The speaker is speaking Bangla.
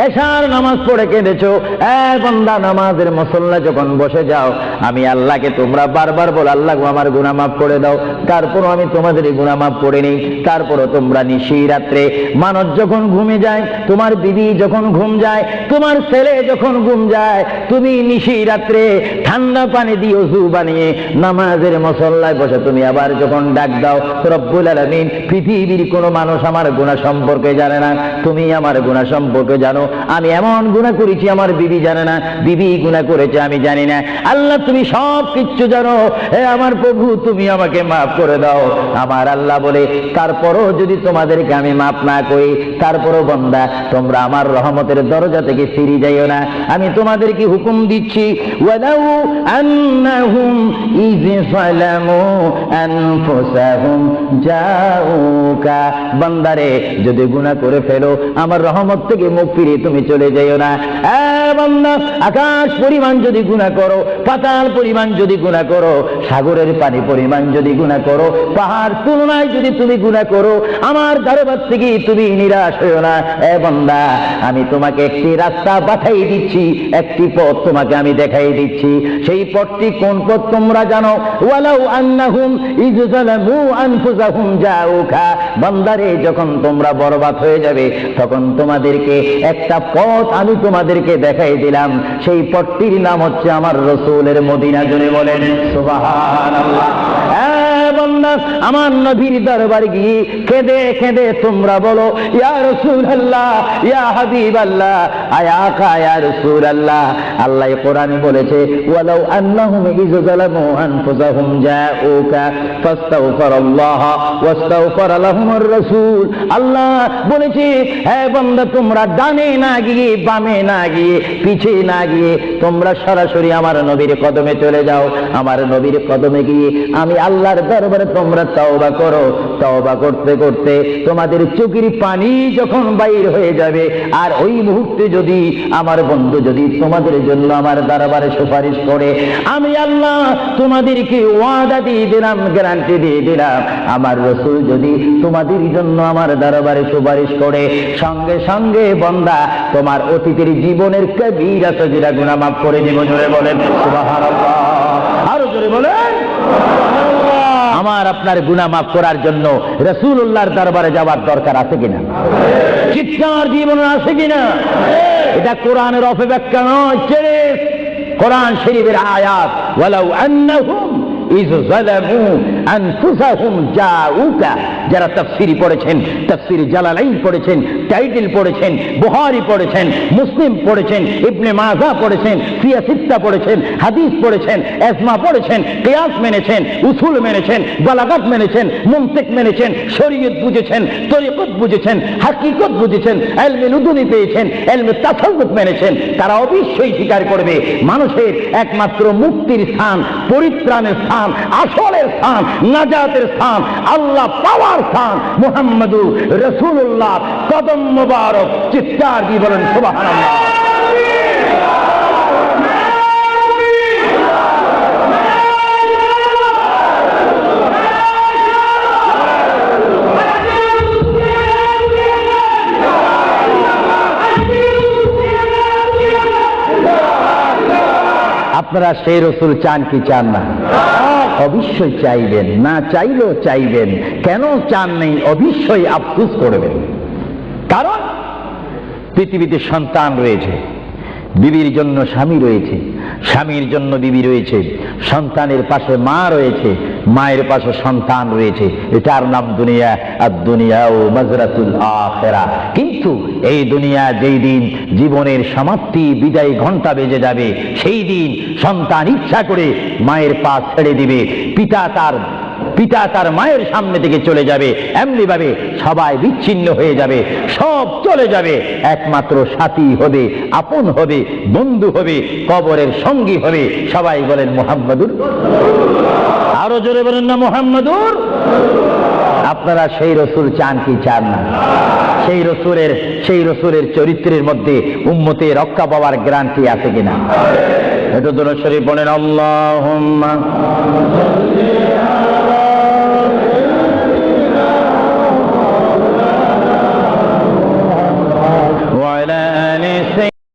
এশার নামাজ পড়ে কেঁদেছো, বান্দা নামাজের মুসল্লা যখন বসে যাও, আমি আল্লাহকে তোমরা বারবার বল, আল্লাহ আমার গুনাহ মাফ করে দাও, তারপরও আমি তোমাদের গুনাহ মাফ করে নিই। তারপরও তোমরা নিশি রাত্রে মানুষ যখন ঘুমে যায়, তোমার বিবি যখন ঘুম যায়, তোমার ছেলে যখন ঘুম যায়, তুমি নিশি রাত্রে ঠান্ডা পানি দিয়ে ওযু বানিয়ে নামাজের মুসল্লায় বসে তুমি আবার যখন ডাক দাও, রব্বুল আলামিন, পৃথিবীর কোনো মানুষ আমার গুনাহ সম্পর্কে জানে না, তুমি আমার গুনাহ সম্পর্কে জানো। আমি এমন গুনাহ করেছি আমার বিবি জানে না, বিবি গুনাহ করেছে আমি জানি না। আল্লাহ তুমি সব কিচ্ছু জানো, হে আমার প্রভু তুমি আমাকে মাফ করে দাও। আমার আল্লাহ বলে, তারপরও যদি তোমাদেরকে আমি মাফ না করি, তারপরও বান্দা তোমরা আমার রহমতের দরজা থেকে ফিরে যাইও না। আমি তোমাদেরকে হুকুম দিচ্ছি, ওয়ালাউ আন্নাহুম ইয যালামু আনফুসাহুম জাউকা, বান্দারে যদি গুনাহ করে ফেলো আমার রহমত থেকে মুখ ফিরিয়ে তুমি চলে যাইও না। বান্দা, আকাশ পরিমাণ যদি গুনাহ করো, পাতাল পরিমাণ যদি গুনাহ করো, সাগরের পানি পরিমাণ যদি গুনাহ করো, পাহাড় তুলনায় যদি তুমি গুনাহ করো, আমার দরবার থেকে তুমি নিরাশ হইও না। বান্দা, আমি তোমাকে একটি রাস্তা পাঠাই দিচ্ছি, একটি পথ তোমাকে আমি দেখাই দিচ্ছি। সেই পথটি কোন পথ তোমরা জানো? ওয়ালাউ আন্নাহুম ইয যালামু আনফুসাহুম জাউকা, বান্দারে যখন তোমরা বরবাদ হয়ে যাবে তখন তোমাদেরকে একটা পথ আমি তোমাদেরকে দেখাই দিলাম। সেই পথটির নাম হচ্ছে আমার রাসূলের মদিনা। জোরে বলেন সুবহানাল্লাহ। বান্দা, আমার নবীর দরবার গিয়ে কেঁদে কেঁদে তোমরা বলো, ইয়া রাসূলুল্লাহ, ইয়া হাবিবাল্লাহ, আয়া আকা ইয়া রাসূলুল্লাহ। আল্লাহ কোরআনে বলেছে, ওয়ালাউ আন্নাহুম ইয যালামু আনফুসাহুম জাউকা ফাস্তাগফিরুল্লাহ ওয়াস্তাগফার লাহুমুর রাসূল। আল্লাহ বলেছে, হে বান্দা, তোমরা ডানে না গিয়ে, বামে না গিয়ে, পিছে না গিয়ে তোমরা সরাসরি আমার নবীর কদমে চলে যাও। আমার নবীর কদমে গিয়ে আমি আল্লাহর দরবারে তোমরা তওবা করো। তওবা করতে করতে তোমাদের চোখের পানি যখন বাইর হয়ে যাবে, আর ওই মুহূর্তে যদি আমার বন্ধু যদি তোমাদের জন্য আমার দরবারে সুপারিশ করে, আমি আল্লাহ তোমাদেরকে ওয়াদা দিয়ে দিলাম, গ্যারান্টি দিয়ে দিলাম, আমার রাসূল যদি তোমাদের জন্য আমার দরবারে সুপারিশ করে, সঙ্গে সঙ্গে বান্দা তোমার অতীতের জীবনের কবিরা সগীরা গুনাহ মাফ করে দিব। জোরে বলেন সুবহানাল্লাহ, আরো জোরে বলেন। আমার আপনার গুনাহ মাফ করার জন্য রাসূলুল্লাহর দরবারে যাওয়ার দরকার আছে কিনা? চিৎকার জীবন আছে কিনা? এটা কোরআনের অপব্যাখ্যা নয়, কোরআন শরীফের আয়াত। ওয়ালাউ আন্নাহুম ইয যালামু আনফুসাহুম জাউকা, যারা তাফসীরি পড়েছেন, তাফসীর জালালাইন পড়েছেন, টাইটেল পড়েছেন, বুখারী পড়েছেন, মুসলিম পড়েছেন, ইবনে মাজাহ পড়েছেন, ফিয়া সিত্তা পড়েছেন, হাদিস পড়েছেন, ইজমা পড়েছেন, কিয়াস মেনেছেন, উসুল মেনেছেন, বালাগাত মেনেছেন, মুনতিক মেনেছেন, শরীয়ত বুঝেছেন, তরিকত বুঝেছেন, হাকিকত বুঝেছেন, ইলমে লুদুনি পেয়েছেন, ইলমে তাসাউফ মেনেছেন, তারা অবশ্যই স্বীকার করবে মানুষের একমাত্র মুক্তির স্থান, পরিত্রাণের স্থান, আসলের স্থান, নাজাতের স্থান, আল্লাহ পাওয়ার স্থান মুহাম্মদুর রাসূলুল্লাহ কদম মোবারক। চিৎকার দিয়ে বলেন সুবহানাল্লাহ। আপনারা সেই রাসূল চান কি চান না? অবশ্যই চাইবেন, না চাইলেও চাইবেন। কেন চান নেই? অবশ্যই আফসোস করবেন। কারণ পৃথিবীতে সন্তান রয়েছে, বিবির জন্য স্বামী রয়েছে, স্বামীর জন্য বিবি রয়েছে, সন্তানের পাশে মা রয়েছে, মায়ের পাশে সন্তান রয়েছে। এটার নাম দুনিয়া। আর দুনিয়াও মাজরাতুল আখিরা। কিন্তু এই দুনিয়া যেই দিন জীবনের সমাপ্তি, বিদায় ঘন্টা বেজে যাবে, সেই দিন সন্তান ইচ্ছা করে মায়ের পা ছেড়ে দিবে, পিতা তার মায়ের সামনে থেকে চলে যাবে। এমনি ভাবে সবাই বিচ্ছিন্ন হয়ে যাবে, সব চলে যাবে। একমাত্র সাথী হবে, আপন হবে, বন্ধু হবে, কবরের সঙ্গী হবে। সবাই বলেন মুহাম্মাদুর। আরো জোরে বলেন না মুহাম্মাদুর। আপনারা সেই রাসূল চান কি চান না? সেই রাসূলের চরিত্রের মধ্যে উম্মতে রক্ষা পাওয়ার গ্যারান্টি আছে কিনা? এটা দরুদ শরীফ বলেন, আল্লাহুম্মা وعلى آل আলি